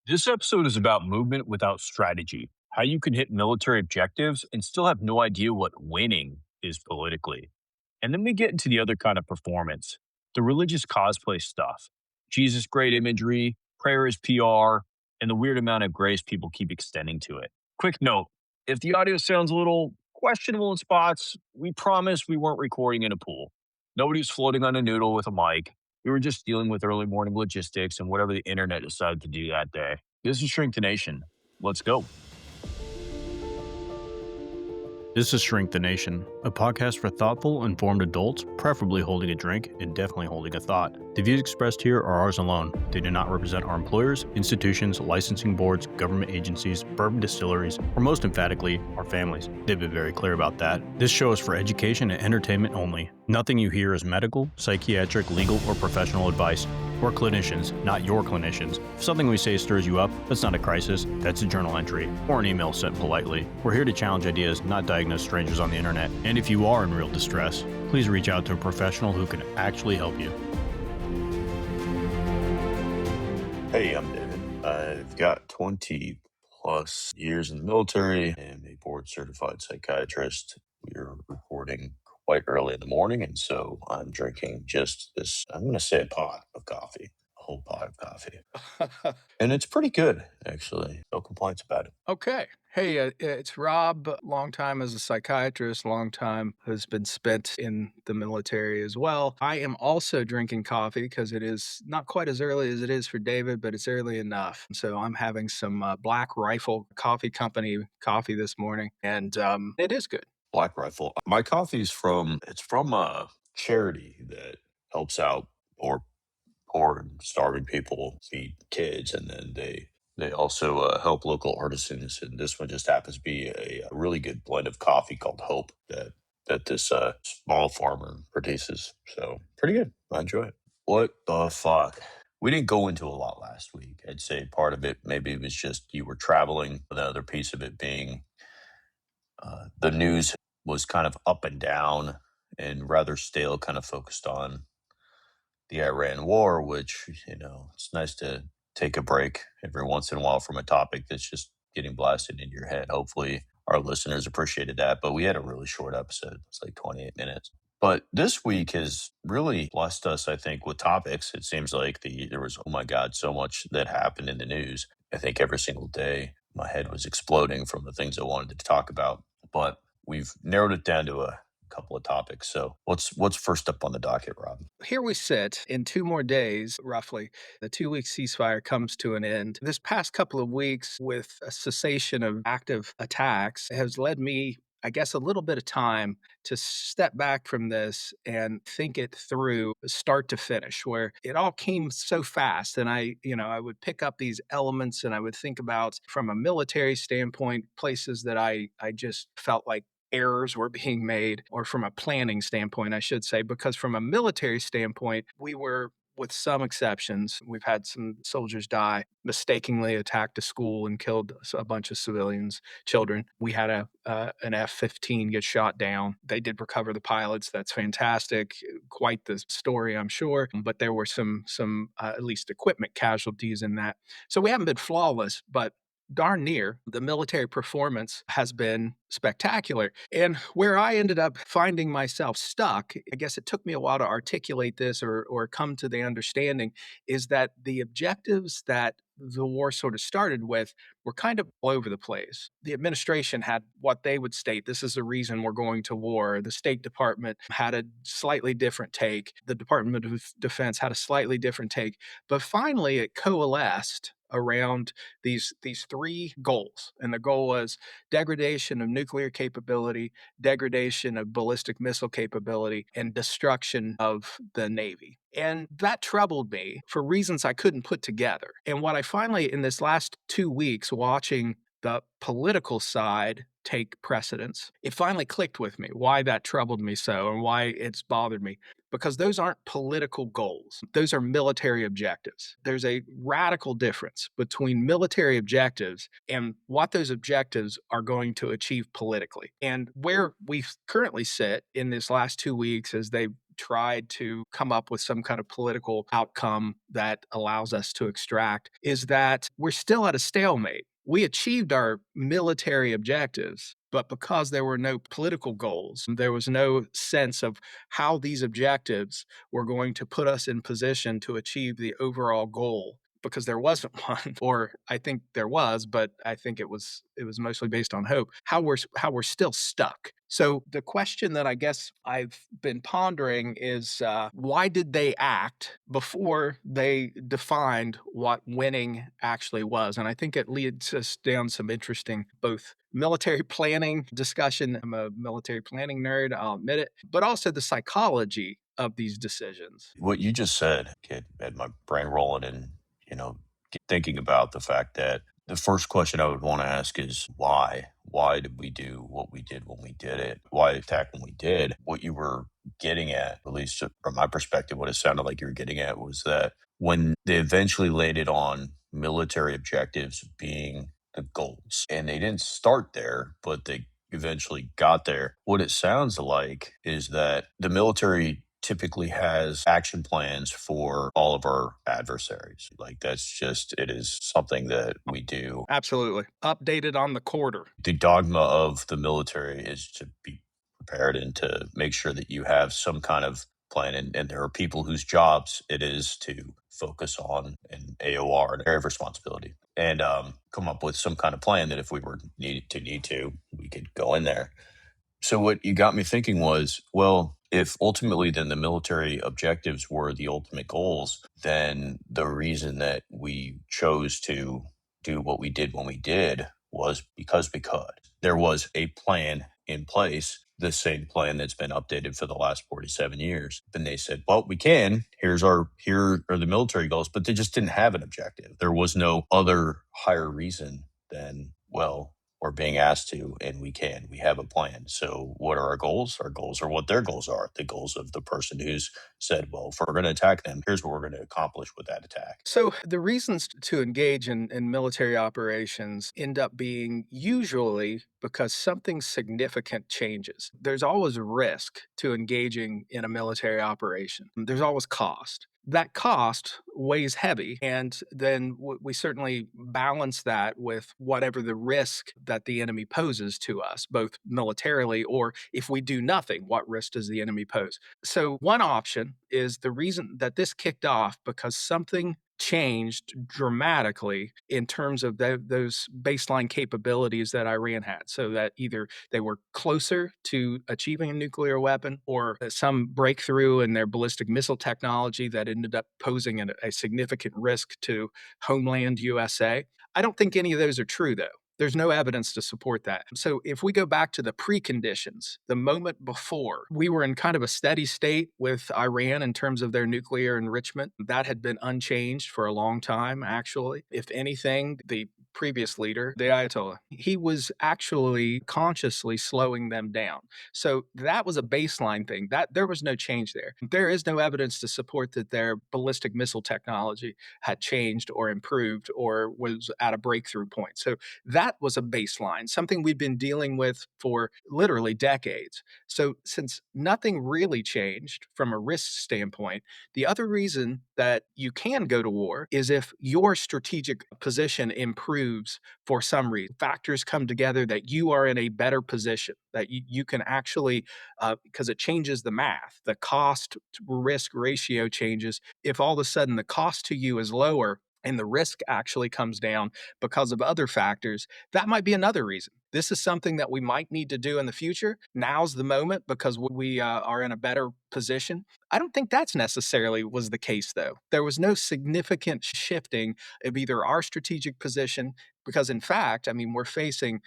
This episode is about movement without strategy, how you can hit military objectives and still have no idea what winning is politically. And then we get into the other kind of performance, the religious cosplay stuff. Jesus' great imagery, prayer is PR, and the weird amount of grace people keep extending to it. Quick note, if the audio sounds a little questionable in spots, we promise we weren't recording in a pool. Nobody's floating on a noodle with a mic. We were just dealing with early morning logistics and whatever the internet decided to do that day. This is Shrink the Nation. Let's go. This is Shrink the Nation, a podcast for thoughtful, informed adults, preferably holding a drink and definitely holding a thought. The views expressed here are ours alone. They do not represent our employers, institutions, licensing boards, government agencies, bourbon distilleries, or most emphatically, our families. They've been very clear about that. This show is for education and entertainment only. Nothing you hear is medical, psychiatric, legal, or professional advice. We're clinicians, not your clinicians. If something we say stirs you up, that's not a crisis, that's a journal entry, or an email sent politely. We're here to challenge ideas, not diagnose strangers on the internet. And if you are in real distress, please reach out to a professional who can actually help you. Hey, I'm David. I've got 20 plus years in the military and a board certified psychiatrist. We're recording quite early in the morning, and so I'm drinking just this, I'm going to say a pot of coffee, a whole pot of coffee. And it's pretty good, actually. No complaints about it. Okay. Hey, it's Rob. Long time as a psychiatrist, long time has been spent in the military as well. I am also drinking coffee because it is not quite as early as it is for David, but it's early enough. So I'm having some Black Rifle Coffee Company coffee this morning, and it is good. Black Rifle. My coffee's it's from a charity that helps out poor and starving people, feed kids, and then they also help local artisans. And this one just happens to be a really good blend of coffee called Hope that this small farmer produces. So pretty good. I enjoy it. What the fuck? We didn't go into a lot last week. I'd say part of it maybe it was just you were traveling. The other piece of it being the news was kind of up and down and rather stale, kind of focused on the Iran war, which, it's nice to take a break every once in a while from a topic that's just getting blasted into your head. Hopefully, our listeners appreciated that. But we had a really short episode. It's like 28 minutes. But this week has really blessed us, I think, with topics. It seems like there was, oh my God, so much that happened in the news. I think every single day my head was exploding from the things I wanted to talk about. But we've narrowed it down to a couple of topics. So what's first up on the docket, Rob? Here we sit in 2 more days, roughly. The 2-week ceasefire comes to an end. This past couple of weeks, with a cessation of active attacks, has led me, I guess, a little bit of time to step back from this and think it through start to finish, where it all came so fast. And I would pick up these elements and I would think about, from a military standpoint, places that I just felt like errors were being made, or from a planning standpoint, I should say, because from a military standpoint, we were, with some exceptions, we've had some soldiers die, mistakenly attacked a school and killed a bunch of civilians, children. We had an F-15 get shot down. They did recover the pilots. That's fantastic. Quite the story, I'm sure. But there were some at least equipment casualties in that. So we haven't been flawless, but darn near, the military performance has been spectacular. And where I ended up finding myself stuck, I guess it took me a while to articulate this or come to the understanding, is that the objectives that the war sort of started with were kind of all over the place. The administration had what they would state, this is the reason we're going to war. The State Department had a slightly different take. The Department of Defense had a slightly different take. But finally, it coalesced around these 3 goals. And the goal was degradation of nuclear capability, degradation of ballistic missile capability, and destruction of the Navy. And that troubled me for reasons I couldn't put together. And what I finally, in this last 2 weeks, watching the political side take precedence, it finally clicked with me why that troubled me so and why it's bothered me. Because those aren't political goals. Those are military objectives. There's a radical difference between military objectives and what those objectives are going to achieve politically. And where we currently sit in this last 2 weeks, as they've tried to come up with some kind of political outcome that allows us to extract is that we're still at a stalemate. We achieved our military objectives, but because there were no political goals, there was no sense of how these objectives were going to put us in position to achieve the overall goal because there wasn't one, or I think there was, but I think it was mostly based on hope. How we're still stuck. So the question that I guess I've been pondering is why did they act before they defined what winning actually was? And I think it leads us down some interesting both military planning discussion. I'm a military planning nerd, I'll admit it, but also the psychology of these decisions. What you just said, kid, had my brain rolling and, you know, thinking about the fact that the first question I would want to ask is why? Why did we do what we did when we did it? Why attack when we did? What you were getting at least from my perspective, what it sounded like you were getting at was that when they eventually laid it on military objectives being the goals, and they didn't start there, but they eventually got there. What it sounds like is that the military typically has action plans for all of our adversaries. Like that's just, it is something that we do. Absolutely. Updated on the quarter. The dogma of the military is to be prepared and to make sure that you have some kind of plan. And there are people whose jobs it is to focus on an AOR, an area of responsibility, and come up with some kind of plan that if we were need to, we could go in there. So what you got me thinking was, well, if ultimately then the military objectives were the ultimate goals, then the reason that we chose to do what we did when we did was because we could. There was a plan in place, the same plan that's been updated for the last 47 years. Then they said, well, we can. Here are the military goals, but they just didn't have an objective. There was no other higher reason than, well, we're being asked to, and we can. We have a plan. So, what are our goals? Our goals are what their goals are. The goals of the person who's said, well, if we're going to attack them, here's what we're going to accomplish with that attack. So, the reasons to engage in military operations end up being usually because something significant changes. There's always a risk to engaging in a military operation, there's always cost. That cost weighs heavy, and then we certainly balance that with whatever the risk that the enemy poses to us, both militarily or if we do nothing, what risk does the enemy pose? So, one option is the reason that this kicked off because something changed dramatically in terms of those baseline capabilities that Iran had. So that either they were closer to achieving a nuclear weapon or some breakthrough in their ballistic missile technology that ended up posing a significant risk to homeland USA. I don't think any of those are true, though. There's no evidence to support that. So if we go back to the preconditions, the moment before, we were in kind of a steady state with Iran in terms of their nuclear enrichment. That had been unchanged for a long time, actually. If anything, the previous leader, the Ayatollah, he was actually consciously slowing them down. So that was a baseline thing. That there was no change there. There is no evidence to support that their ballistic missile technology had changed or improved or was at a breakthrough point. So that was a baseline, something we've been dealing with for literally decades. So, since nothing really changed from a risk standpoint, the other reason that you can go to war is if your strategic position improves for some reason. Factors come together that you are in a better position, that you can actually, because it changes the math, the cost risk ratio changes. If all of a sudden the cost to you is lower, and the risk actually comes down because of other factors, that might be another reason. This is something that we might need to do in the future. Now's the moment because we are in a better position. I don't think that's necessarily was the case, though. There was no significant shifting of either our strategic position, because in fact, I mean,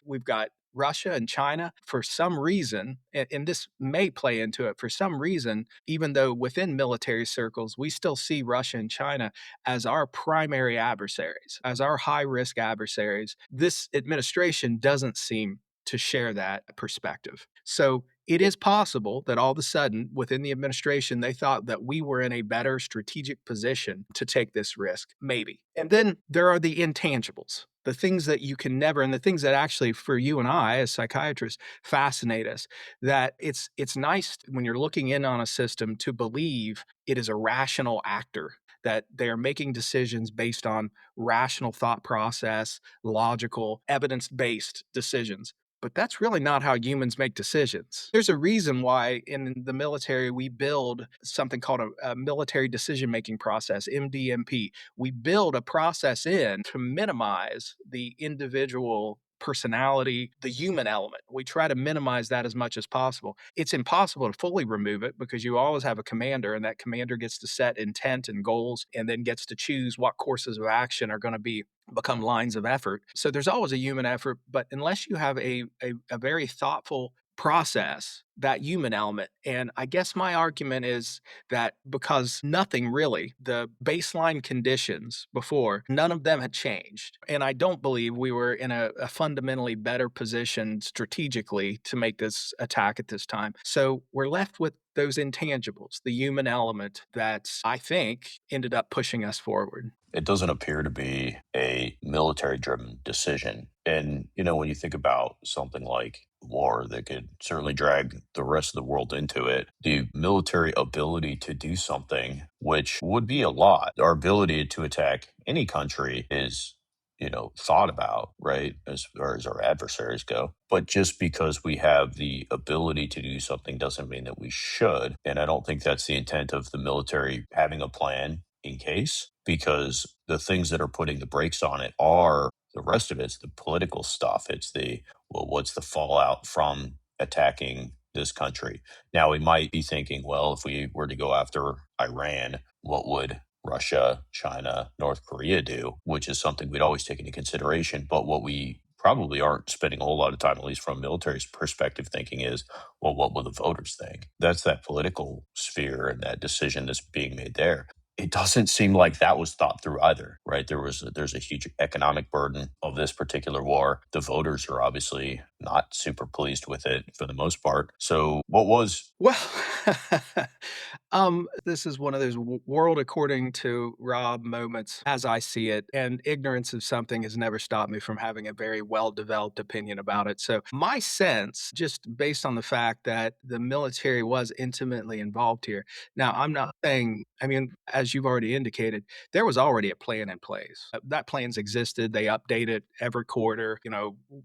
we've got Russia and China for some reason, and this may play into it for some reason, even though within military circles, we still see Russia and China as our primary adversaries, as our high risk adversaries. This administration doesn't seem to share that perspective. So it is possible that all of a sudden within the administration, they thought that we were in a better strategic position to take this risk, maybe. And then there are the intangibles. the things that you can never, and the things that actually for you and I as psychiatrists fascinate us, that it's nice when you're looking in on a system to believe it is a rational actor, that they're making decisions based on rational thought process, logical, evidence-based decisions. But that's really not how humans make decisions. There's a reason why in the military we build something called a military decision making process, MDMP. We build a process in to minimize the individual personality, the human element. We try to minimize that as much as possible. It's impossible to fully remove it because you always have a commander, and that commander gets to set intent and goals and then gets to choose what courses of action are going to become lines of effort. So there's always a human effort, but unless you have a very thoughtful process, that human element. And I guess my argument is that because nothing really, the baseline conditions before, none of them had changed. And I don't believe we were in a fundamentally better position strategically to make this attack at this time. So we're left with those intangibles, the human element that I think ended up pushing us forward. It doesn't appear to be a military driven decision. And, when you think about something like war that could certainly drag the rest of the world into it, the military ability to do something, which would be a lot, our ability to attack any country is, thought about, right? As far as our adversaries go. But just because we have the ability to do something doesn't mean that we should. And I don't think that's the intent of the military having a plan in case, because the things that are putting the brakes on it are the rest of it's the political stuff. It's well, what's the fallout from attacking this country? Now, we might be thinking, well, if we were to go after Iran, what would Russia, China, North Korea do? Which is something we'd always take into consideration. But what we probably aren't spending a whole lot of time, at least from a military perspective, thinking is, well, what will the voters think? That's that political sphere and that decision that's being made there. It doesn't seem like that was thought through either, right? There's a huge economic burden of this particular war. The voters are obviously not super pleased with it for the most part. So, what was Well, this is one of those world according to Rob moments as I see it, and ignorance of something has never stopped me from having a very well developed opinion about it. So, my sense, just based on the fact that the military was intimately involved here. Now, I'm not saying, I mean, as you've already indicated, there was already a plan in place. That plan's existed. They update it every quarter,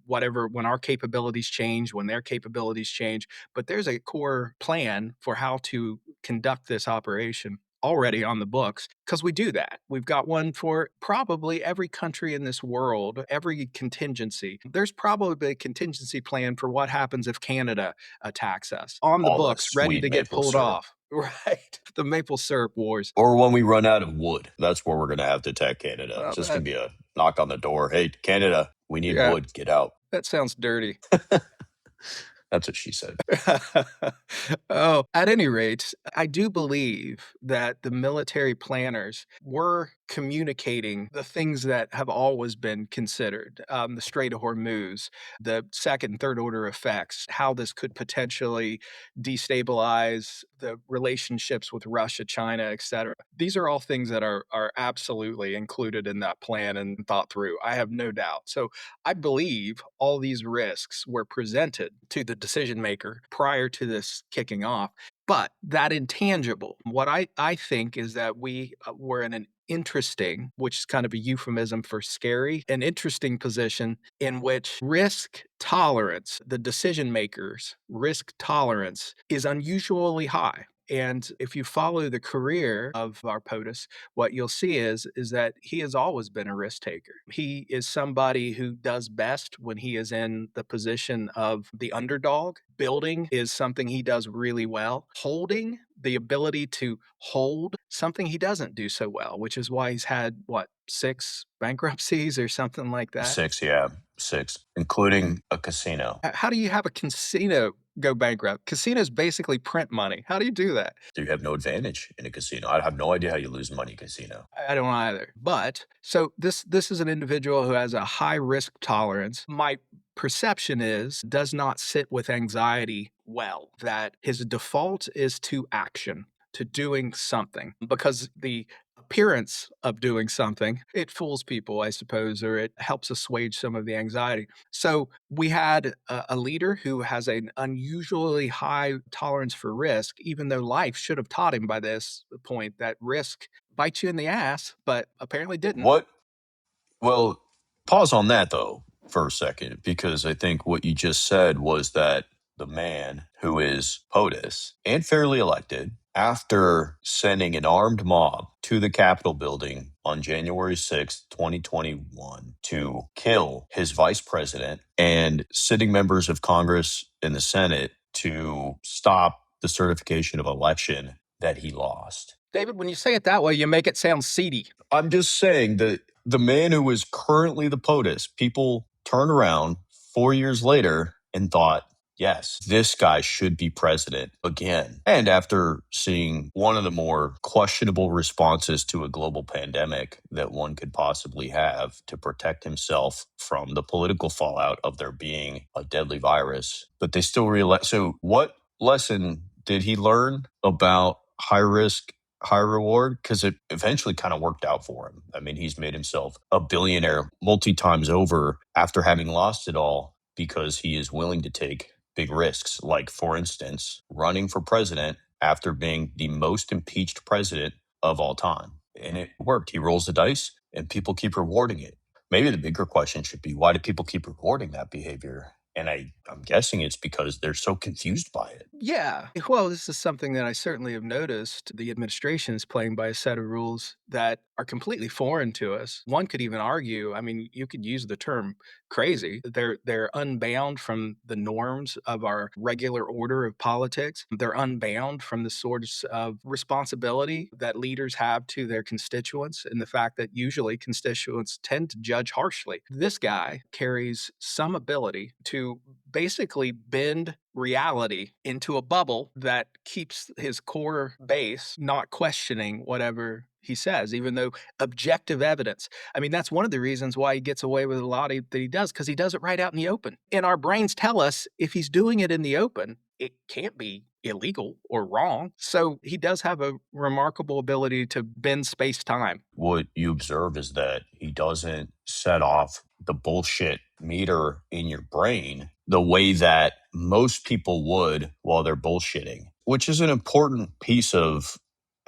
whatever, when our capabilities change, when their capabilities change, but there's a core plan for how to conduct this operation already on the books because we do that. We've got one for probably every country in this world, every contingency. There's probably a contingency plan for what happens if Canada attacks us on the all the books, ready sweet to get maple pulled syrup? off. Right. The maple syrup wars. Or when we run out of wood, that's where we're going to have to attack Canada. It's just going That, to be a knock on the door. Hey, Canada, we need yeah, wood. Get out. that sounds dirty. That's what she said. Oh, at any rate, I do believe that the military planners were communicating the things that have always been considered, the Strait of Hormuz, the second and third order effects, how this could potentially destabilize the relationships with Russia, China, etc. These are all things that are absolutely included in that plan and thought through. I have no doubt. So I believe all these risks were presented to the decision maker prior to this kicking off. But that intangible, what I think is that we were in an interesting, which is kind of a euphemism for scary, an interesting position in which risk tolerance, the decision makers' risk tolerance is unusually high. And if you follow the career of our POTUS, what you'll see is that he has always been a risk taker. He is somebody who does best when he is in the position of the underdog. Building is something he does really well. Holding, the ability to hold, something he doesn't do so well, which is why he's had what, 6 bankruptcies or something like that. 6, yeah, 6, including a casino. How do you have a casino go bankrupt? Casinos basically print money. How do you do that? You have no advantage in a casino. I have no idea how you lose money in a casino. I don't either. But so this is an individual who has a high risk tolerance. My perception is does not sit with anxiety well, that his default is to action, to doing something, because the appearance of doing something, it fools people, I suppose, or it helps assuage some of the anxiety. So we had a leader who has an unusually high tolerance for risk, even though life should have taught him by this point that risk bites you in the ass, but apparently didn't. What Well, pause on that though for a second, because I think what you just said was that the man who is POTUS and fairly elected, after sending an armed mob to the Capitol building on January 6th, 2021, to kill his vice president and sitting members of Congress and the Senate to stop the certification of election that he lost. David, when you say it that way, you make it sound seedy. I'm just saying that the man who is currently the POTUS, people turned around 4 years later and thought, yes, this guy should be president again. And after seeing one of the more questionable responses to a global pandemic that one could possibly have to protect himself from the political fallout of there being a deadly virus, but they still realize. So, what lesson did he learn about high risk, high reward? Because it eventually kind of worked out for him. I mean, he's made himself a billionaire multi times over after having lost it all because he is willing to take big risks. Like, for instance, running for president after being the most impeached president of all time. And it worked. He rolls the dice and people keep rewarding it. Maybe the bigger question should be, why do people keep rewarding that behavior? And I'm guessing it's because they're so confused by it. Yeah. Well, this is something that I certainly have noticed. The administration is playing by a set of rules that are completely foreign to us. One could even argue, I mean, you could use the term crazy. They're unbound from the norms of our regular order of politics. They're unbound from the sorts of responsibility that leaders have to their constituents and the fact that usually constituents tend to judge harshly. This guy carries some ability to basically bend reality into a bubble that keeps his core base not questioning whatever he says, even though objective evidence. I mean, that's one of the reasons why he gets away with a lot that he does, because he does it right out in the open. And our brains tell us if he's doing it in the open, it can't be illegal or wrong. So he does have a remarkable ability to bend space time. What you observe is that he doesn't set off the bullshit meter in your brain the way that most people would while they're bullshitting, which is an important piece of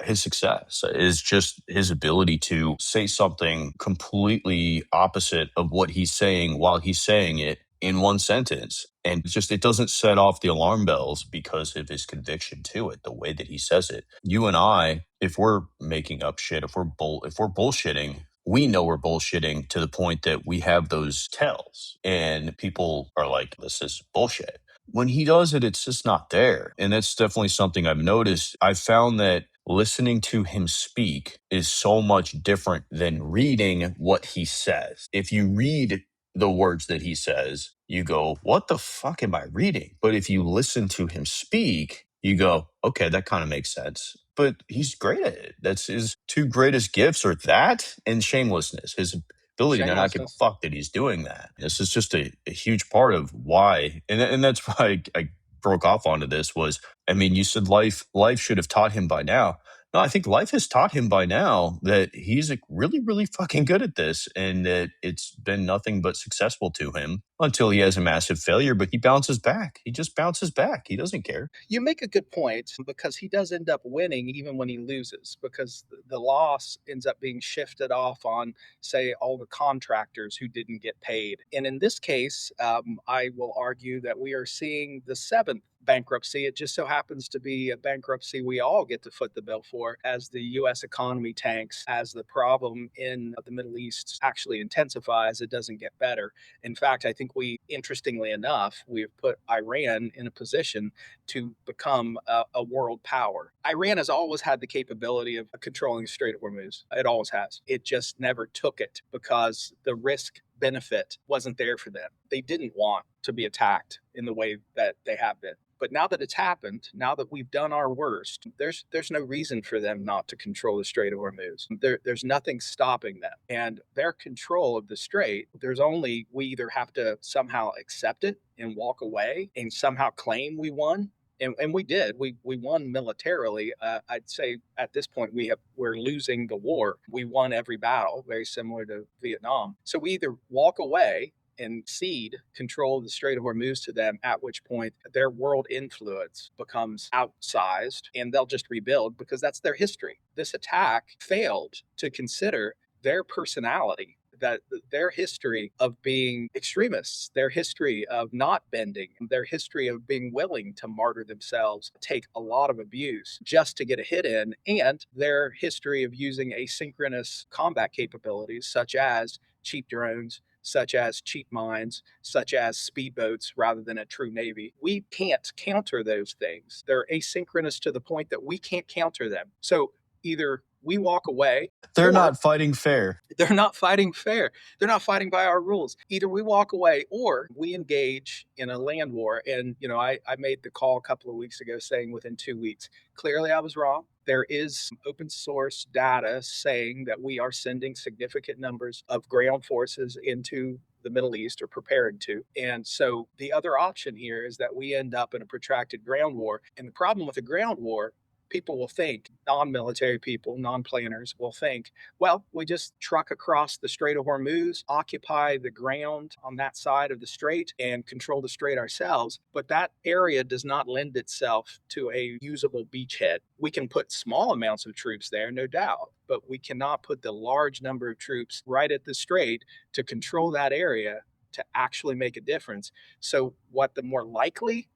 his success, is just his ability to say something completely opposite of what he's saying while he's saying it in one sentence. And it's just, it doesn't set off the alarm bells because of his conviction to it, the way that he says it. You and I, if we're making up shit, if we're bullshitting, we know we're bullshitting to the point that we have those tells and people are like, this is bullshit. When he does it, it's just not there. And that's definitely something I've noticed. I've found that listening to him speak is so much different than reading what he says. If you read the words that he says, you go, what the fuck am I reading? But if you listen to him speak, you go, okay, that kind of makes sense. But he's great at it. That's his two greatest gifts are that and shamelessness. His ability to not give a Shamelessness. fuck that he's doing that. This is just a huge part of why, and that's why I broke off onto this was, I mean, you said life should have taught him by now. No, I think life has taught him by now that he's really, really fucking good at this and that it's been nothing but successful to him until he has a massive failure, but he bounces back. He just bounces back. He doesn't care. You make a good point because he does end up winning even when he loses because the loss ends up being shifted off on, say, all the contractors who didn't get paid. And in this case, I will argue that we are seeing the seventh bankruptcy. It just so happens to be a bankruptcy we all get to foot the bill for as the US economy tanks, as the problem in the Middle East actually intensifies, it doesn't get better. In fact, I think interestingly enough, we've put Iran in a position to become a world power. Iran has always had the capability of controlling the Strait of Hormuz. It always has. It just never took it because the risk benefit wasn't there for them. They didn't want to be attacked in the way that they have been. But now that it's happened, now that we've done our worst, there's no reason for them not to control the Strait of Hormuz. There's nothing stopping them. And their control of the strait, we either have to somehow accept it and walk away and somehow claim we won, And we did. We won militarily. I'd say at this point we're losing the war. We won every battle, very similar to Vietnam. So we either walk away and cede control of the Strait of Hormuz to them, at which point their world influence becomes outsized and they'll just rebuild because that's their history. This attack failed to consider their personality, that their history of being extremists, their history of not bending, their history of being willing to martyr themselves, take a lot of abuse just to get a hit in, and their history of using asynchronous combat capabilities such as cheap drones, such as cheap mines, such as speedboats rather than a true navy. We can't counter those things. They're asynchronous to the point that we can't counter them. So either we walk away They're or not fighting fair. they're not fighting fair. They're not fighting by our rules. Either we walk away or we engage in a land war. And, I made the call a couple of weeks ago saying within 2 weeks. Clearly, I was wrong. There is open source data saying that we are sending significant numbers of ground forces into the Middle East or preparing to. And so the other option here is that we end up in a protracted ground war. And the problem with a ground war, people will think, non military people, non planners will think, well, we just truck across the Strait of Hormuz, occupy the ground on that side of the strait, and control the strait ourselves. But that area does not lend itself to a usable beachhead. We can put small amounts of troops there, no doubt, but we cannot put the large number of troops right at the strait to control that area to actually make a difference. So, what the more likely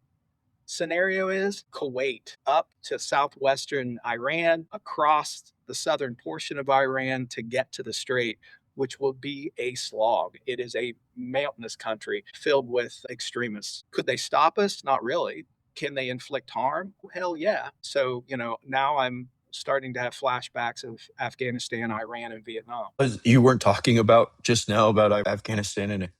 scenario is Kuwait up to southwestern Iran, across the southern portion of Iran to get to the strait, which will be a slog. It is a mountainous country filled with extremists. Could they stop us? Not really. Can they inflict harm? Hell yeah. So, now I'm starting to have flashbacks of Afghanistan, Iran, and Vietnam. You weren't talking about just now about Afghanistan and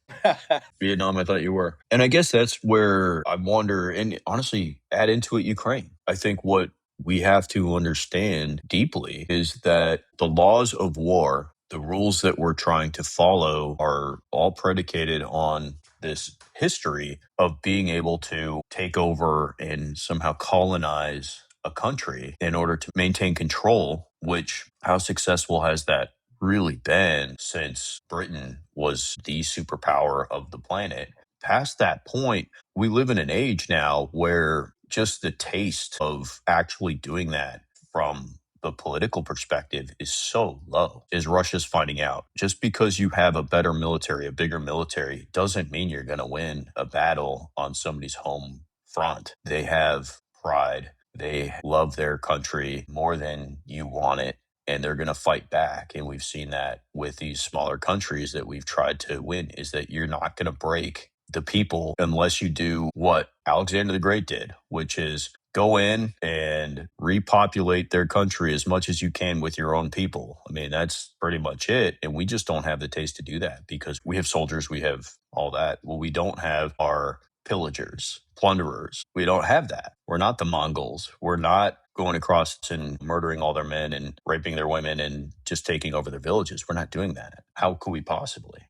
Vietnam. I thought you were. And I guess that's where I wonder, and honestly, add into it Ukraine. I think what we have to understand deeply is that the laws of war, the rules that we're trying to follow, are all predicated on this history of being able to take over and somehow colonize a country in order to maintain control, which how successful has that really been since Britain was the superpower of the planet? Past that point, we live in an age now where just the taste of actually doing that from the political perspective is so low, is Russia's finding out. Just because you have a better military, a bigger military, doesn't mean you're going to win a battle on somebody's home front. They have pride. They love their country more than you want it, and they're going to fight back. And we've seen that with these smaller countries that we've tried to win, is that you're not going to break the people unless you do what Alexander the Great did, which is go in and repopulate their country as much as you can with your own people. I mean, that's pretty much it. And we just don't have the taste to do that because we have soldiers, we have all that. Well, we don't have our pillagers, plunderers. We don't have that. We're not the Mongols. We're not going across and murdering all their men and raping their women and just taking over their villages. We're not doing that. How could we possibly?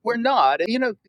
We're not.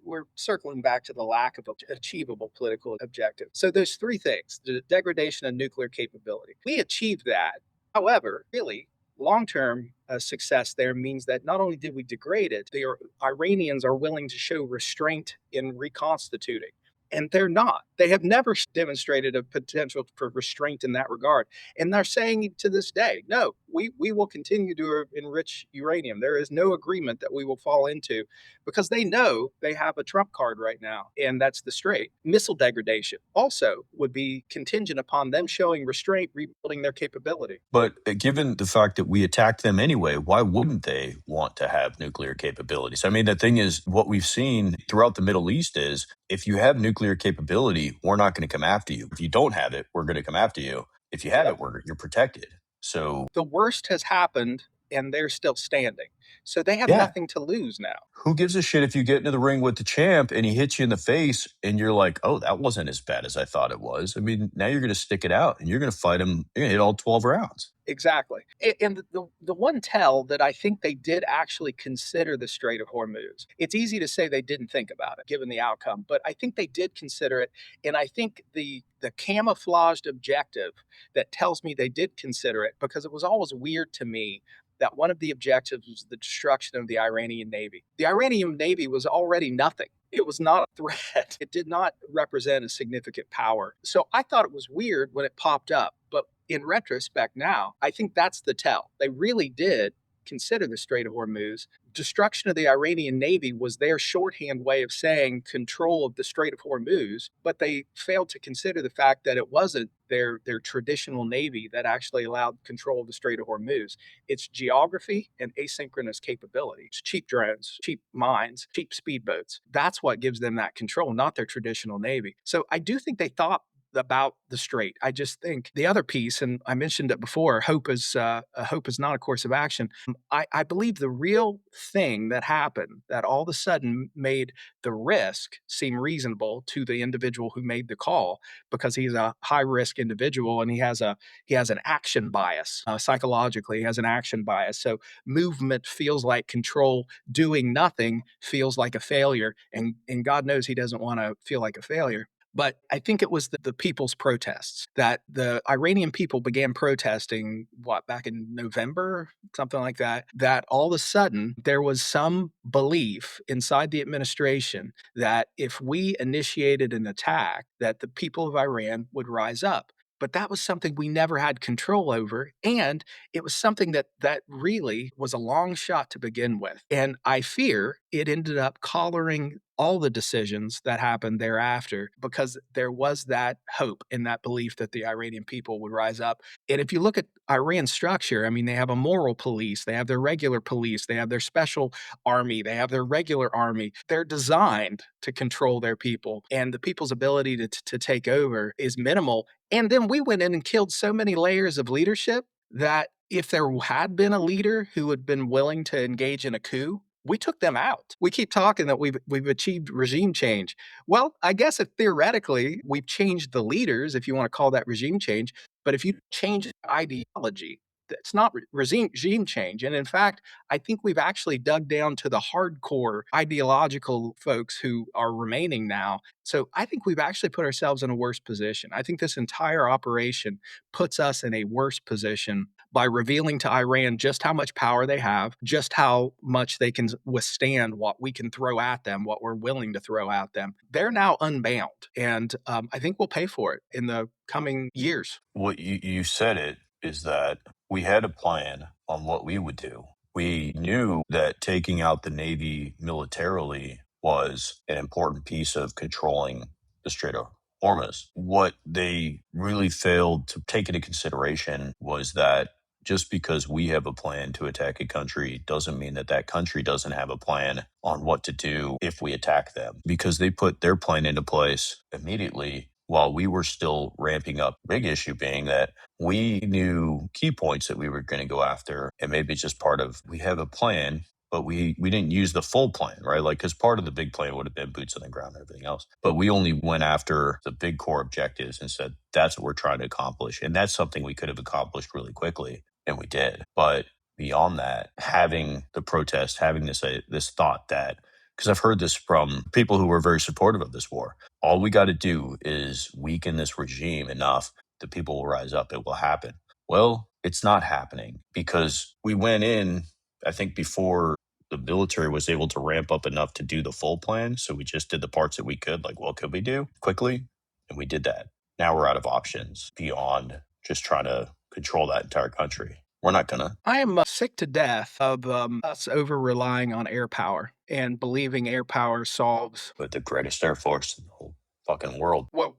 We're circling back to the lack of achievable political objectives. So there's three things: the degradation of nuclear capability. We achieved that. However, really, long-term success there means that not only did we degrade it, the Iranians are willing to show restraint in reconstituting. And they're not. They have never demonstrated a potential for restraint in that regard. And they're saying to this day, no, we will continue to enrich uranium. There is no agreement that we will fall into because they know they have a trump card right now, and that's the strait. Missile degradation also would be contingent upon them showing restraint, rebuilding their capability. But given the fact that we attacked them anyway, why wouldn't they want to have nuclear capabilities? I mean, the thing is, what we've seen throughout the Middle East is if you have nuclear capability, we're not going to come after you. If you don't have it, we're going to come after you. If you have it, you're protected. So the worst has happened and they're still standing. So they have Yeah. nothing to lose now. Who gives a shit if you get into the ring with the champ and he hits you in the face and you're like, oh, that wasn't as bad as I thought it was? I mean, now you're going to stick it out and you're going to fight him. You're going to hit all 12 rounds. Exactly. And the one tell that I think they did actually consider the Strait of Hormuz. It's easy to say they didn't think about it given the outcome, but I think they did consider it. And I think the camouflaged objective that tells me they did consider it, because it was always weird to me that one of the objectives was the destruction of the Iranian Navy. The Iranian Navy was already nothing. It was not a threat. It did not represent a significant power. So I thought it was weird when it popped up. But in retrospect now, I think that's the tell. They really did consider the Strait of Hormuz. Destruction of the Iranian Navy was their shorthand way of saying control of the Strait of Hormuz, but they failed to consider the fact that it wasn't their traditional Navy that actually allowed control of the Strait of Hormuz. It's geography and asynchronous capabilities, cheap drones, cheap mines, cheap speedboats. That's what gives them that control, not their traditional Navy. So I do think they thought about the strait. I just think the other piece, and I mentioned it before, hope is not a course of action. I believe the real thing that happened that all of a sudden made the risk seem reasonable to the individual who made the call, because he's a high risk individual and he has an action bias, psychologically he has an action bias. So movement feels like control, doing nothing feels like a failure, and God knows he doesn't want to feel like a failure. But I think it was the people's protests that the Iranian people began protesting, what, back in November, something like that, that all of a sudden there was some belief inside the administration that if we initiated an attack, that the people of Iran would rise up. But that was something we never had control over. And it was something that really was a long shot to begin with. And I fear it ended up collaring all the decisions that happened thereafter, because there was that hope and that belief that the Iranian people would rise up. And if you look at Iran's structure, I mean, they have a moral police, they have their regular police, they have their special army, they have their regular army. They're designed to control their people, and the people's ability to take over is minimal. And then we went in and killed so many layers of leadership that if there had been a leader who had been willing to engage in a coup, we took them out. We keep talking that we've achieved regime change. Well, I guess if theoretically we've changed the leaders, if you want to call that regime change, but if you change ideology, that's not regime change. And in fact, I think we've actually dug down to the hardcore ideological folks who are remaining now. So I think we've actually put ourselves in a worse position. I think this entire operation puts us in a worse position by revealing to Iran just how much power they have, just how much they can withstand what we can throw at them, what we're willing to throw at them. They're now unbound. And I think we'll pay for it in the coming years. What you said it is that we had a plan on what we would do. We knew that taking out the Navy militarily was an important piece of controlling the Strait of Hormuz. What they really failed to take into consideration was that just because we have a plan to attack a country doesn't mean that that country doesn't have a plan on what to do if we attack them, because they put their plan into place immediately while we were still ramping up. Big issue being that we knew key points that we were going to go after, and maybe it's just part of, we have a plan, but we didn't use the full plan, right? Like, because part of the big plan would have been boots on the ground and everything else. But we only went after the big core objectives and said, that's what we're trying to accomplish. And that's something we could have accomplished really quickly, and we did. But beyond that, having the protest, having this thought that, because I've heard this from people who were very supportive of this war, all we got to do is weaken this regime enough that people will rise up. It will happen. Well, it's not happening, because we went in, I think, before the military was able to ramp up enough to do the full plan. So we just did the parts that we could, like, what could we do quickly? And we did that. Now we're out of options beyond just trying to control that entire country. We're not going to. I am sick to death of us over relying on air power and believing air power solves But the greatest Air Force in the whole fucking world. what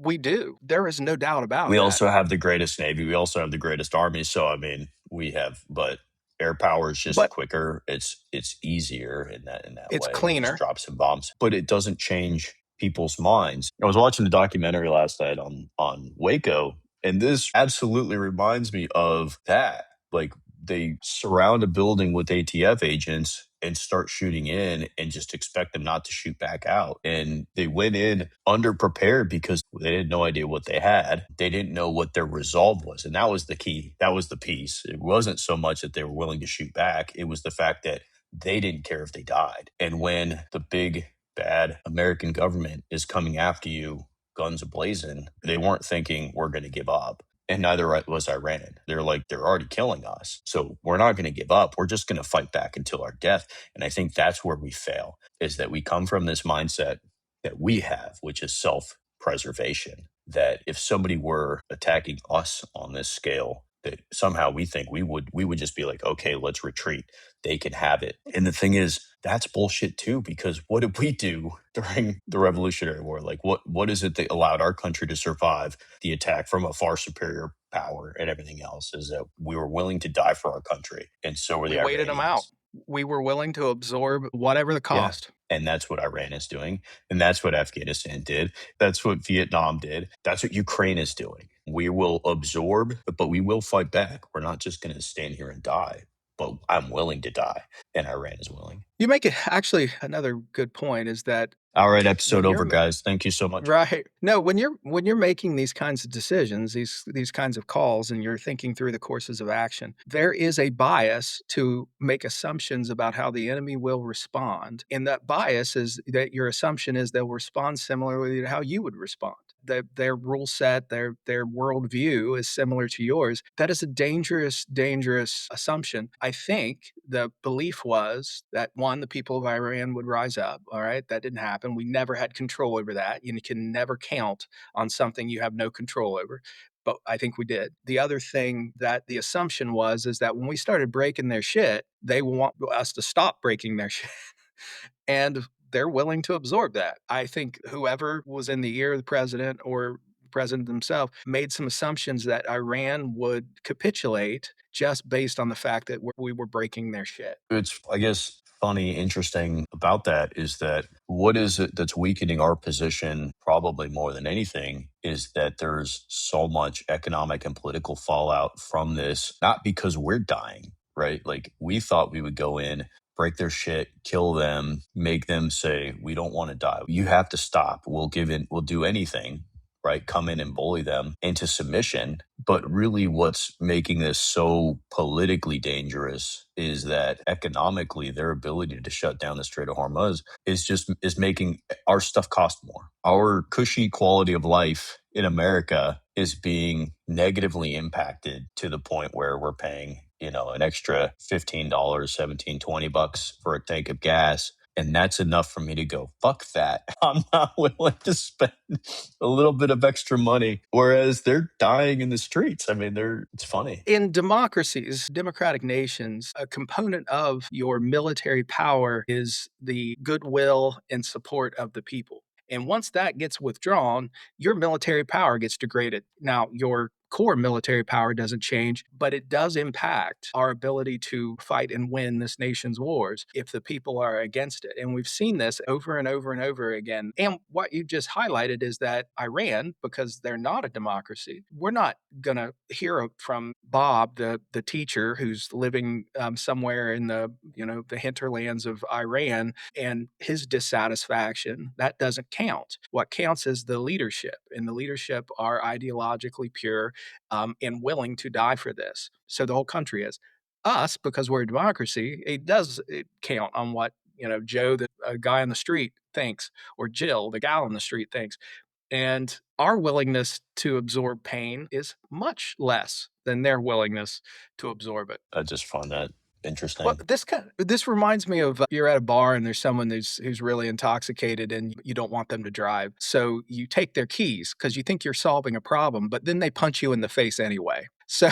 we do. There is no doubt about We that. also have the greatest Navy. We also have the greatest Army. So, I mean, but air power is just But quicker. It's easier in that it's way. It cleaner. just drops some bombs, but it doesn't change people's minds. I was watching the documentary last night on Waco, and this absolutely reminds me of that. Like, they surround a building with ATF agents and start shooting in and just expect them not to shoot back out. And they went in underprepared because they had no idea what they had. They didn't know what their resolve was. And that was the key. That was the piece. It wasn't so much that they were willing to shoot back. It was the fact that they didn't care if they died. And when the big bad American government is coming after you, guns ablazing, they weren't thinking we're going to give up. And neither was Iran. They're like, they're already killing us. So we're not going to give up. We're just going to fight back until our death. And I think that's where we fail, is that we come from this mindset that we have, which is self preservation. That if somebody were attacking us on this scale, that somehow we think we would just be like, okay, let's retreat. They can have it. And the thing is, that's bullshit too, because what did we do during the Revolutionary War? Like what is it that allowed our country to survive the attack from a far superior power and everything else? Is that we were willing to die for our country. And so were We the waited them out. Iranians. We were willing to absorb whatever the Yeah. cost. And that's what Iran is doing. And that's what Afghanistan did. That's what Vietnam did. That's what Ukraine is doing. We will absorb, but we will fight back. We're not just going to stand here and die, but I'm willing to die. And Iran is willing. You make it actually another good point is that All right, episode when over, you're guys. Thank you so much. right. No, when you're making these kinds of decisions, these kinds of calls, and you're thinking through the courses of action, there is a bias to make assumptions about how the enemy will respond. And that bias is that your assumption is they'll respond similarly to how you would respond. Their rule set, their worldview is similar to yours. That is a dangerous, dangerous assumption. I think the belief was that one, the people of Iran would rise up. All right, that didn't happen. We never had control over that. You can never count on something you have no control over. But I think we did. The other thing that the assumption was is that when we started breaking their shit, they want us to stop breaking their shit. And they're willing to absorb that. I think whoever was in the ear of the president or the president himself made some assumptions that Iran would capitulate just based on the fact that we were breaking their shit. It's, I guess, funny, interesting about that is that what is it that's weakening our position probably more than anything is that there's so much economic and political fallout from this, not because we're dying, right? Like we thought we would go in, break their shit, kill them, make them say, we don't want to die. You have to stop. We'll give in, we'll do anything, right? Come in and bully them into submission. But really, what's making this so politically dangerous is that economically, their ability to shut down the Strait of Hormuz is making our stuff cost more. Our cushy quality of life in America is being negatively impacted to the point where we're paying, an extra $15, 17, $20 for a tank of gas. And that's enough for me to go, fuck that. I'm not willing to spend a little bit of extra money. Whereas they're dying in the streets. I mean, it's funny. In democracies, democratic nations, a component of your military power is the goodwill and support of the people. And once that gets withdrawn, your military power gets degraded. Now, your core military power doesn't change, but it does impact our ability to fight and win this nation's wars if the people are against it. And we've seen this over and over and over again. And what you just highlighted is that Iran, because they're not a democracy, we're not going to hear from Bob, the teacher who's living somewhere in the hinterlands of Iran, and his dissatisfaction. That doesn't count. What counts is the leadership, and the leadership are ideologically pure and willing to die for this. So the whole country is. Us, because we're a democracy, it count on what Joe, the guy on the street, thinks, or Jill, the gal on the street, thinks. And our willingness to absorb pain is much less than their willingness to absorb it. I just find that Well, interesting. this reminds me of you're at a bar and there's someone who's really intoxicated and you don't want them to drive. So you take their keys because you think you're solving a problem, but then they punch you in the face anyway. So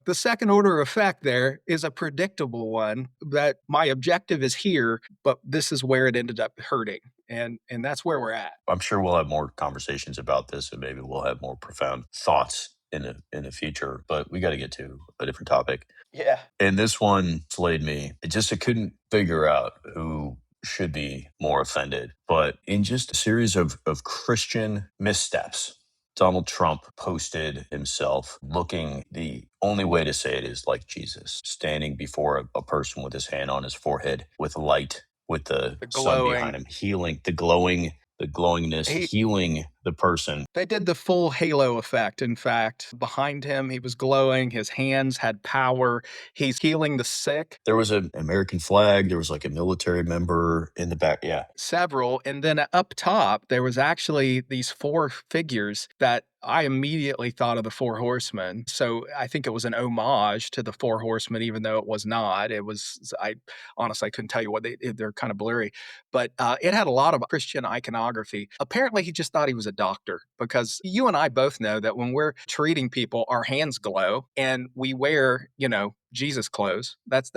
the second order effect there is a predictable one that my objective is here, but this is where it ended up hurting. And that's where we're at. I'm sure we'll have more conversations about this and maybe we'll have more profound thoughts in the future, but we got to get to a different topic. Yeah. And this one slayed me. I couldn't figure out who should be more offended. But in just a series of Christian missteps, Donald Trump posted himself looking, the only way to say it is like Jesus, standing before a person with his hand on his forehead with light, with the The sun behind glowing. him, healing the glowingness, He healing the person. They did the full halo effect. In fact, behind him, he was glowing, his hands had power, he's healing the sick. There was an American flag, there was like a military member in the back. Yeah. Several, and then up top, there was actually these 4 figures that I immediately thought of the 4 Horsemen. So, I think it was an homage to the 4 Horsemen, even though it was not. It was I honestly, I couldn't tell you what they're kinda blurry, but, it had a lot of Christian iconography. Apparently, he just thought he was a doctor, because you and I both know that when we're treating people, our hands glow, and we wear, Jesus clothes. That's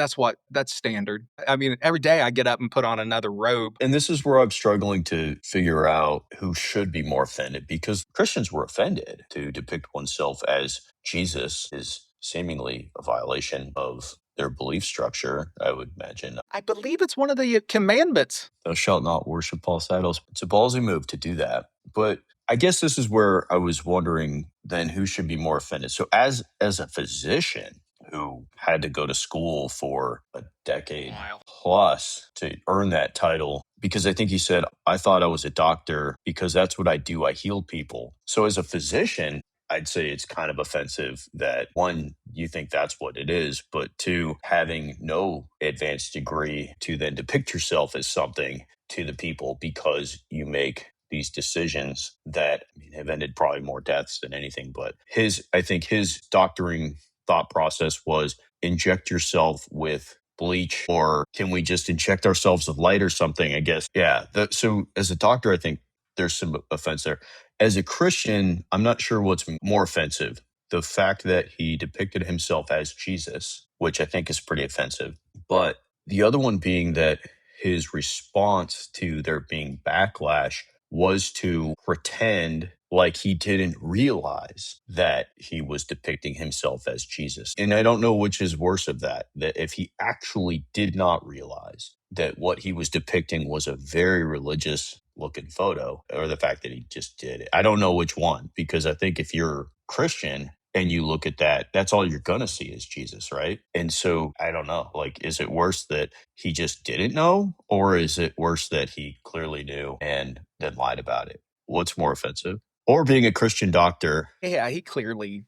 standard. I mean, every day I get up and put on another robe. And this is where I'm struggling to figure out who should be more offended, because Christians were offended. To depict oneself as Jesus is seemingly a violation of their belief structure, I would imagine. I believe it's one of the commandments. Thou shalt not worship false idols. It's a ballsy move to do that. But I guess this is where I was wondering then who should be more offended. So as a physician who had to go to school for a decade Wow. plus to earn that title, because I think he said, I thought I was a doctor because that's what I do. I heal people. So as a physician, I'd say it's kind of offensive that one, you think that's what it is, but two, having no advanced degree to then depict yourself as something to the people because you make these decisions that, I mean, have ended probably more deaths than anything. But I think his doctoring thought process was inject yourself with bleach, or can we just inject ourselves with light or something? I guess. Yeah. So as a doctor, I think there's some offense there. As a Christian, I'm not sure what's more offensive. The fact that he depicted himself as Jesus, which I think is pretty offensive. But the other one being that his response to there being backlash was to pretend like he didn't realize that he was depicting himself as Jesus. And I don't know which is worse of that if he actually did not realize that what he was depicting was a very religious looking photo, or the fact that he just did it. I don't know which one, because I think if you're Christian and you look at that, that's all you're going to see is Jesus, right? And so I don't know, like, is it worse that he just didn't know, or is it worse that he clearly knew and then lied about it? What's more offensive? Or being a Christian doctor. Yeah, he clearly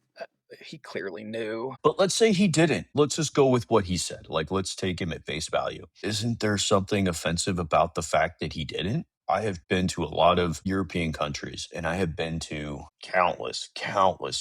knew. But let's say he didn't. Let's just go with what he said. Like, let's take him at face value. Isn't there something offensive about the fact that he didn't? I have been to a lot of European countries, and I have been to countless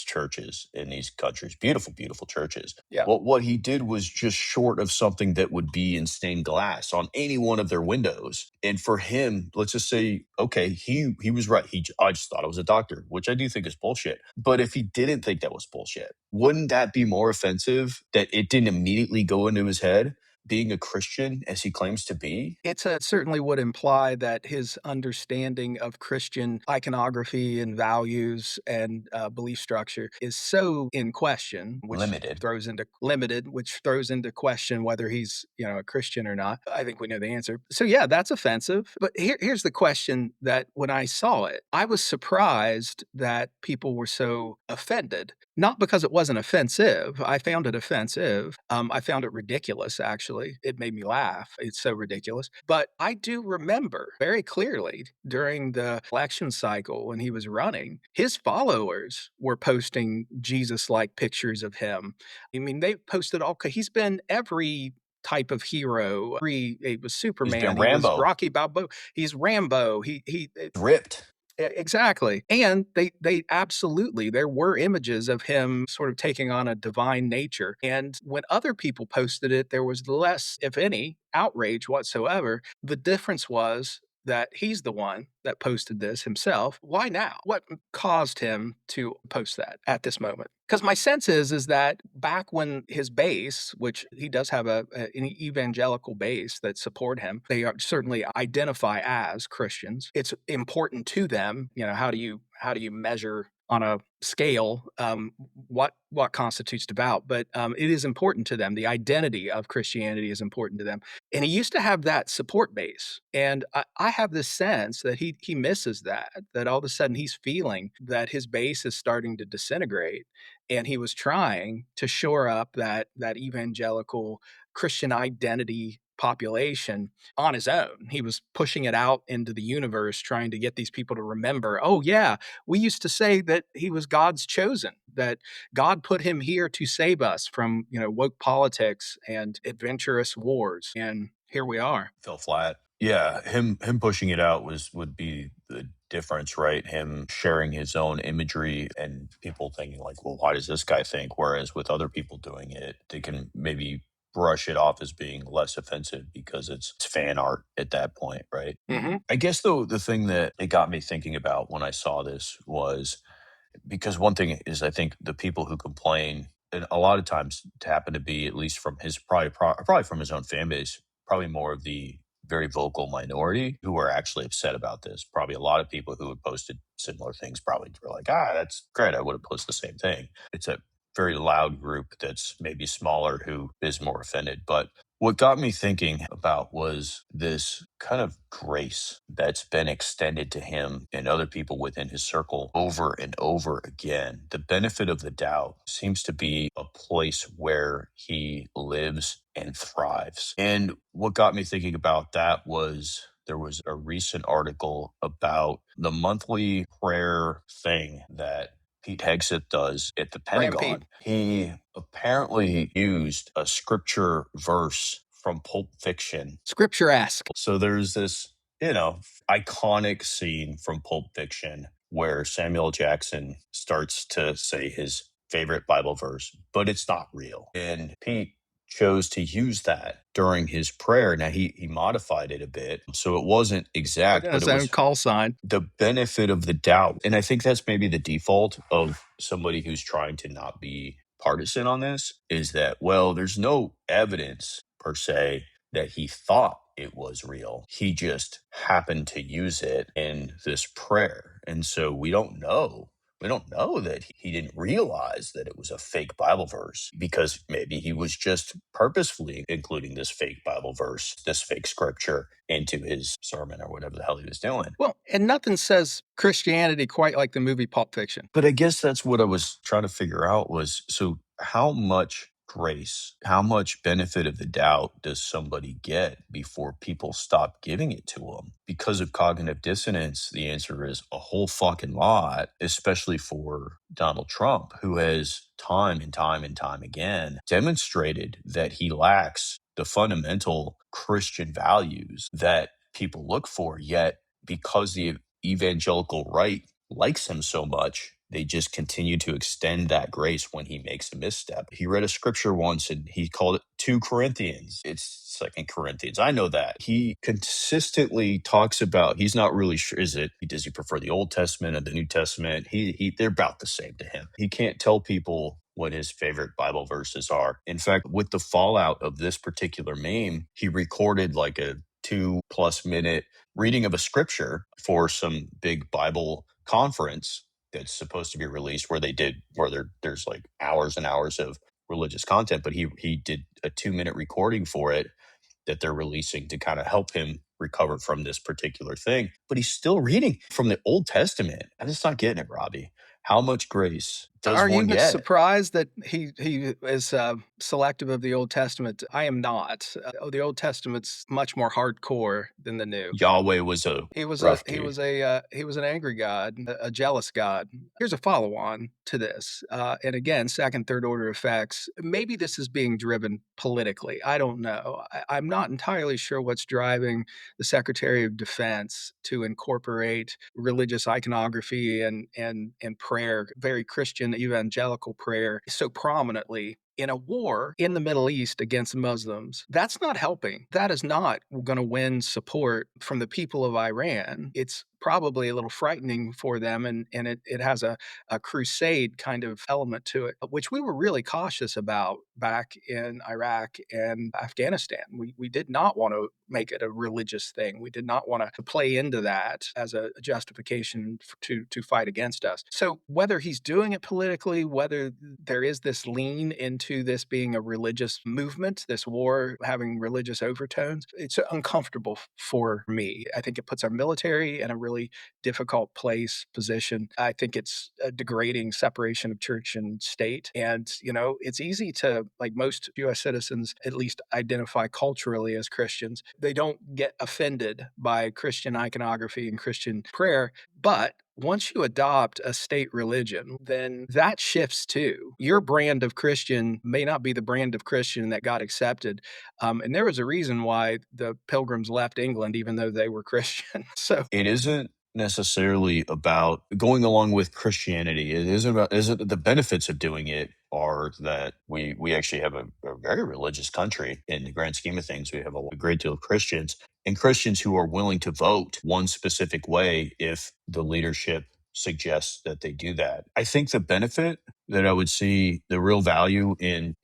churches in these countries. Beautiful, beautiful churches. Yeah. What he did was just short of something that would be in stained glass on any one of their windows. And for him, let's just say, okay, he was right. I just thought I was a doctor, which I do think is bullshit. But if he didn't think that was bullshit, wouldn't that be more offensive that it didn't immediately go into his head? Being a Christian as he claims to be? Certainly would imply that his understanding of Christian iconography and values and belief structure is so in question, Limited. which throws into question whether he's a Christian or not. I think we know the answer. So yeah, that's offensive. But here's the question: that when I saw it, I was surprised that people were so offended. Not because it wasn't offensive. I found it offensive. I found it ridiculous, actually. It made me laugh. It's so ridiculous. But I do remember very clearly during the election cycle when he was running, his followers were posting Jesus like pictures of him. I mean, they posted he's been every type of hero. He was He's Superman. been He was Rambo, Rocky Balboa. He's Rambo. He ripped. Exactly. And they absolutely there were images of him sort of taking on a divine nature. And when other people posted it, there was less, if any, outrage whatsoever. The difference was that he's the one that posted this himself. Why now? What caused him to post that at this moment? Because my sense is that back when his base, which he does have an evangelical base that support him, they certainly identify as Christians. It's important to them. How do you measure on a scale, what constitutes devout, but it is important to them. The identity of Christianity is important to them, and he used to have that support base. And I have this sense that he misses that. That all of a sudden he's feeling that his base is starting to disintegrate, and he was trying to shore up that evangelical Christian identity population on his own. He was pushing it out into the universe, trying to get these people to remember, oh, yeah, we used to say that he was God's chosen, that God put him here to save us from, woke politics and adventurous wars. And here we are. Fell flat. Yeah, him pushing it out would be the difference, right? Him sharing his own imagery and people thinking like, well, why does this guy think? Whereas with other people doing it, they can maybe brush it off as being less offensive because it's fan art at that point, right? Hmm. I guess though the thing that it got me thinking about when I saw this was because one thing is I think the people who complain and a lot of times happen to be at least from his probably from his own fan base, probably more of the very vocal minority who are actually upset about this. Probably a lot of people who had posted similar things probably were like, that's great. I would have posted the same thing. It's a very loud group that's maybe smaller who is more offended. But what got me thinking about was this kind of grace that's been extended to him and other people within his circle over and over again. The benefit of the doubt seems to be a place where he lives and thrives. And what got me thinking about that was there was a recent article about the monthly prayer thing that Pete Hegseth does at the Graham Pete, Pentagon. He apparently used a scripture verse from Pulp Fiction. scripture-esque. So there's this, iconic scene from Pulp Fiction where Samuel Jackson starts to say his favorite Bible verse, but it's not real. And Pete chose to use that during his prayer. Now he modified it a bit, so it wasn't Put exact, in but his it own was call sign. the benefit of the doubt. And I think that's maybe the default of somebody who's trying to not be partisan on this is that, well, there's no evidence per se that he thought it was real. He just happened to use it in this prayer. And so we don't know. We don't know that he didn't realize that it was a fake Bible verse because maybe he was just purposefully including this fake Bible verse, this fake scripture into his sermon or whatever the hell he was doing. Well, and nothing says Christianity quite like the movie Pulp Fiction. But I guess that's what I was trying to figure out was so how much grace, how much benefit of the doubt does somebody get before people stop giving it to them? Because of cognitive dissonance, the answer is a whole fucking lot, especially for Donald Trump, who has time and time and time again demonstrated that he lacks the fundamental Christian values that people look for. Yet, because the evangelical right likes him so much, they just continue to extend that grace when he makes a misstep. He read a scripture once and he called it 2 Corinthians. It's 2 Corinthians. I know that. He consistently talks about he's not really sure does he prefer the Old Testament or the New Testament? He they're about the same to him. He can't tell people what his favorite Bible verses are. In fact, with the fallout of this particular meme, he recorded like a 2+ minute reading of a scripture for some big Bible conference that's supposed to be released there's like hours and hours of religious content, but he did a 2-minute recording for it that they're releasing to kind of help him recover from this particular thing. But he's still reading from the Old Testament. I'm just not getting it, Robbie. How much grace does Are you one get? surprised that he is selective of the Old Testament? I am not. The Old Testament's much more hardcore than the New. Yahweh was a He was a rough he dude. was a he was an angry God, a jealous God. Here's a follow-on to this, and again, second, third order effects. Maybe this is being driven politically. I don't know. I'm not entirely sure what's driving the Secretary of Defense to incorporate religious iconography and prayer, very Christian evangelical prayer, so prominently in a war in the Middle East against Muslims. That's not helping. That is not going to win support from the people of Iran. It's probably a little frightening for them, and it has a crusade kind of element to it, which we were really cautious about back in Iraq and Afghanistan. We did not want to make it a religious thing. We did not want to play into that as a justification to fight against us. So whether he's doing it politically, whether there is this lean into this being a religious movement, this war having religious overtones, it's uncomfortable for me. I think it puts our military in a really difficult position. I think it's a degrading separation of church and state. And, it's easy to, like most US citizens, at least identify culturally as Christians. They don't get offended by Christian iconography and Christian prayer. But once you adopt a state religion, then that shifts too. Your brand of Christian may not be the brand of Christian that got accepted. And there was a reason why the pilgrims left England, even though they were Christian. So It isn't necessarily about going along with Christianity. It isn't about isn't the benefits of doing it are that we actually have a very religious country in the grand scheme of things. We have a great deal of Christians and Christians who are willing to vote one specific way if the leadership suggests that they do that. I think the benefit that I would see the real value in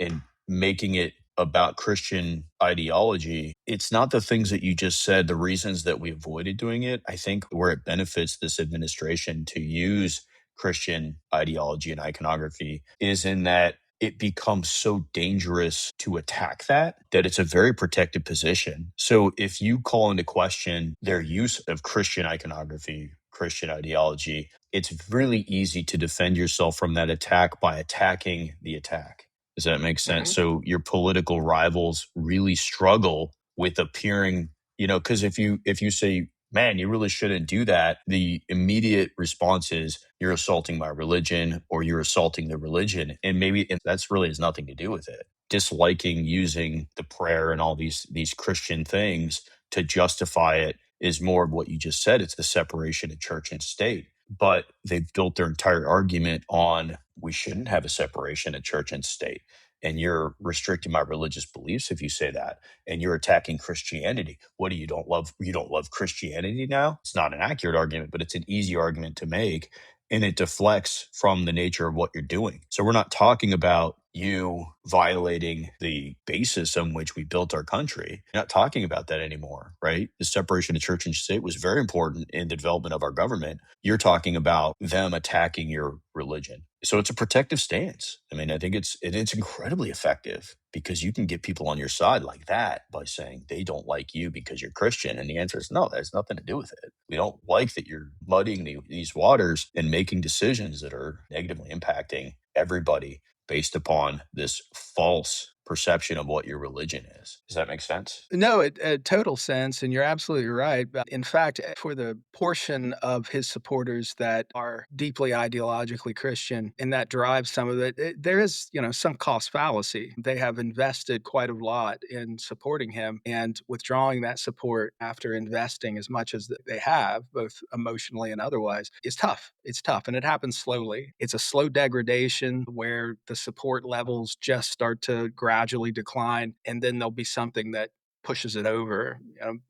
making it about Christian ideology, it's not the things that you just said, the reasons that we avoided doing it. I think where it benefits this administration to use Christian ideology and iconography is in that it becomes so dangerous to attack that it's a very protected position. So if you call into question their use of Christian iconography, Christian ideology, it's really easy to defend yourself from that attack by attacking the attack. Does that make sense? mhm. So your political rivals really struggle with appearing, because if you say, "Man, you really shouldn't do that," the immediate response is, "You're assaulting my religion," or "You're assaulting the religion," and maybe that's really has nothing to do with it. Disliking using the prayer and all these Christian things to justify it is more of what you just said. It's the separation of church and state. But they've built their entire argument on we shouldn't have a separation of church and state. And you're restricting my religious beliefs if you say that. And you're attacking Christianity. What do you don't love? You don't love Christianity now? It's not an accurate argument, but it's an easy argument to make. And it deflects from the nature of what you're doing. So we're not talking about you violating the basis on which we built our country. You're not talking about that anymore, right? The separation of church and state was very important in the development of our government. You're talking about them attacking your religion. So it's a protective stance. I mean, I think it's incredibly effective because you can get people on your side like that by saying they don't like you because you're Christian. And the answer is no, that has nothing to do with it. We don't like that you're muddying these waters and making decisions that are negatively impacting everybody based upon this false perception of what your religion is. Does that make sense? No, it total sense, and you're absolutely right. But in fact, for the portion of his supporters that are deeply ideologically Christian, and that drives some of it, there is, some cost fallacy. They have invested quite a lot in supporting him, and withdrawing that support after investing as much as they have, both emotionally and otherwise, is tough. It's tough, and it happens slowly. It's a slow degradation where the support levels just start to gradually decline, and then there'll be something that pushes it over,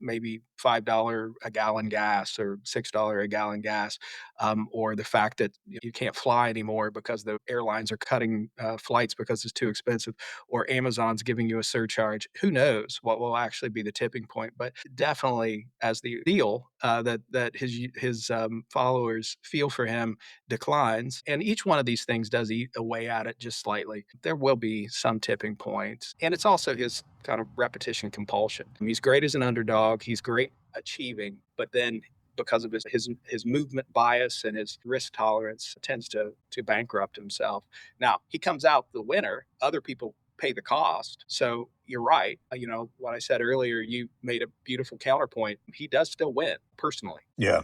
maybe $5 a gallon gas or $6 a gallon gas, or the fact that you can't fly anymore because the airlines are cutting flights because it's too expensive, or Amazon's giving you a surcharge. Who knows what will actually be the tipping point? But definitely, as the deal that his followers feel for him declines, and each one of these things does eat away at it just slightly, there will be some tipping point. And it's also his kind of repetition compulsion. He's great as an underdog. He's great achieving, but then because of his movement bias and his risk tolerance, tends to bankrupt himself. Now he comes out the winner. Other people pay the cost. So you're right. What I said earlier, you made a beautiful counterpoint. He does still win personally. Yeah.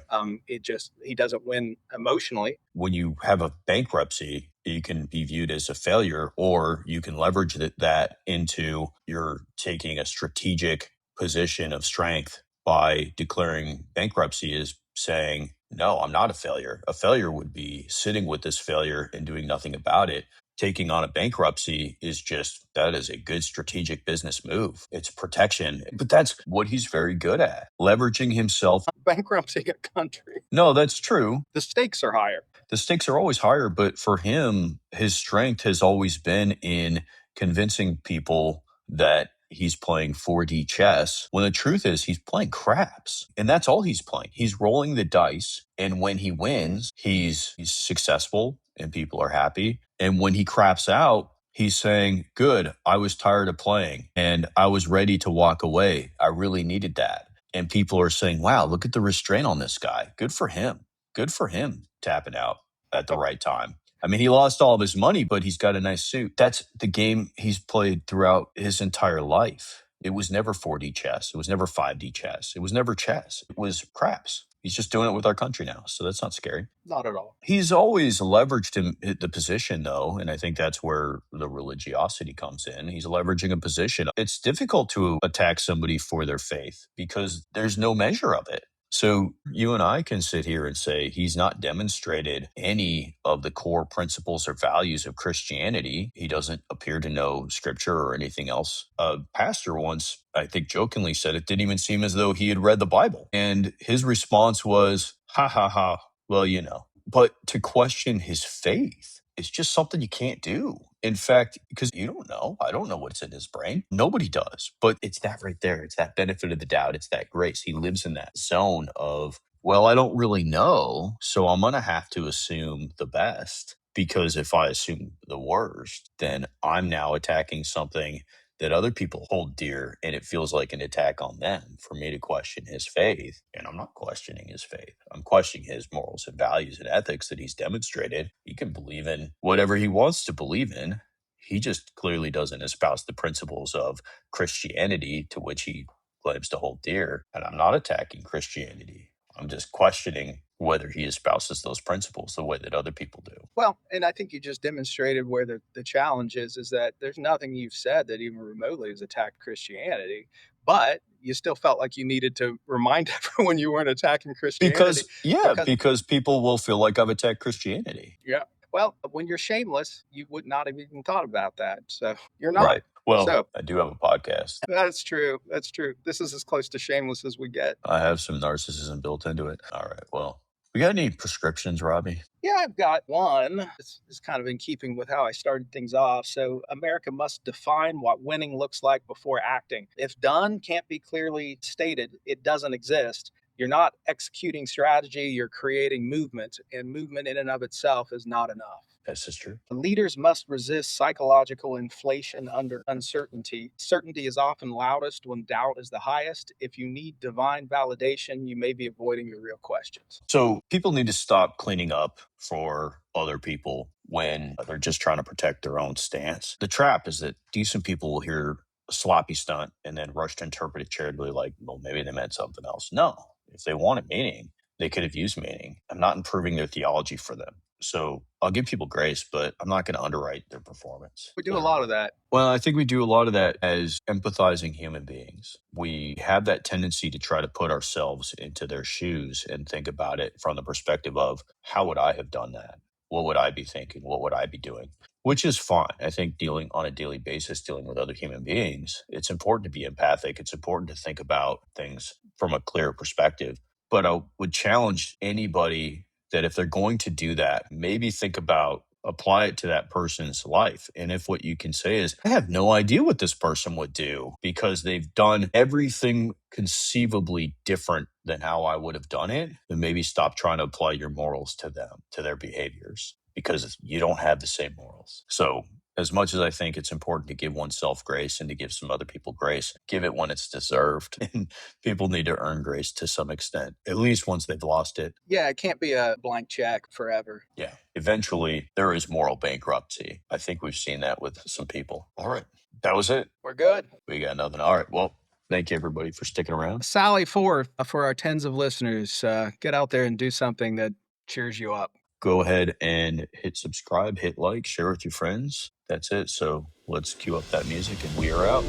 He doesn't win emotionally. When you have a bankruptcy, you can be viewed as a failure, or you can leverage that into you're taking a strategic position of strength by declaring bankruptcy as saying, no, I'm not a failure. A failure would be sitting with this failure and doing nothing about it. Taking on a bankruptcy that is a good strategic business move. It's protection, but that's what he's very good at, leveraging himself. bankrupting a country. No, that's true. The stakes are higher. The stakes are always higher, but for him, his strength has always been in convincing people that he's playing 4D chess when the truth is he's playing craps. And that's all he's playing. He's rolling the dice. And when he wins, he's successful and people are happy. And when he craps out, he's saying, good, I was tired of playing and I was ready to walk away. I really needed that. And people are saying, wow, look at the restraint on this guy. Good for him. Good for him tapping out at the right time. I mean, he lost all of his money, but he's got a nice suit. That's the game he's played throughout his entire life. It was never 4D chess. It was never 5D chess. It was never chess. It was craps. He's just doing it with our country now. So that's not scary. Not at all. He's always leveraged the position, though. And I think that's where the religiosity comes in. He's leveraging a position. It's difficult to attack somebody for their faith because there's no measure of it. So you and I can sit here and say he's not demonstrated any of the core principles or values of Christianity. He doesn't appear to know scripture or anything else. A pastor once, I think jokingly said it didn't even seem as though he had read the Bible. And his response was, ha ha ha, well, you know. But to question his faith is just something you can't do. In fact, because you don't know. I don't know what's in his brain. Nobody does. But it's that right there. It's that benefit of the doubt. It's that grace. He lives in that zone of, well, I don't really know. So I'm going to have to assume the best. Because if I assume the worst, then I'm now attacking something that other people hold dear, and it feels like an attack on them for me to question his faith. And I'm not questioning his faith. I'm questioning his morals and values and ethics that he's demonstrated. He can believe in whatever he wants to believe in. He just clearly doesn't espouse the principles of Christianity to which he claims to hold dear. And I'm not attacking Christianity. I'm just questioning whether he espouses those principles the way that other people do. Well, and I think you just demonstrated where the challenge is that there's nothing you've said that even remotely has attacked Christianity, but you still felt like you needed to remind everyone you weren't attacking Christianity. Because people will feel like I've attacked Christianity. Yeah. Well, when you're shameless, you would not have even thought about that. So you're not. Right. Well, So I do have a podcast. that's true. That's true. This is as close to shameless as we get. I have some narcissism built into it. All right. Well, we got any prescriptions, Robbie? Yeah, I've got one. It's kind of in keeping with how I started things off. So, America must define what winning looks like before acting. If done can't be clearly stated, it doesn't exist. You're not executing strategy, you're creating movement, and movement in and of itself is not enough. This is true. Leaders must resist psychological inflation under uncertainty. Certainty is often loudest when doubt is the highest. If you need divine validation, you may be avoiding your real questions. So people need to stop cleaning up for other people when they're just trying to protect their own stance. The trap is that decent people will hear a sloppy stunt and then rush to interpret it charitably like, well, maybe they meant something else. No, if they wanted meaning, they could have used meaning. I'm not improving their theology for them. So I'll give people grace, but I'm not going to underwrite their performance. We do a lot of that. Well, I think we do a lot of that as empathizing human beings. We have that tendency to try to put ourselves into their shoes and think about it from the perspective of how would I have done that? What would I be thinking? What would I be doing? Which is fine. I think dealing on a daily basis, dealing with other human beings, it's important to be empathic. It's important to think about things from a clear perspective. But I would challenge anybody that if they're going to do that, maybe think about apply it to that person's life. And if what you can say is, I have no idea what this person would do because they've done everything conceivably different than how I would have done it, then maybe stop trying to apply your morals to them, to their behaviors, because you don't have the same morals. So as much as I think it's important to give oneself grace and to give some other people grace, give it when it's deserved. And people need to earn grace to some extent, at least once they've lost it. Yeah, it can't be a blank check forever. Yeah. Eventually, there is moral bankruptcy. I think we've seen that with some people. All right. That was it. We're good. We got nothing. All right. Well, thank you, everybody, for sticking around. Sally forth for our tens of listeners. Get out there and do something that cheers you up. Go ahead and hit subscribe, hit like, share with your friends. That's it. So let's cue up that music and we are out.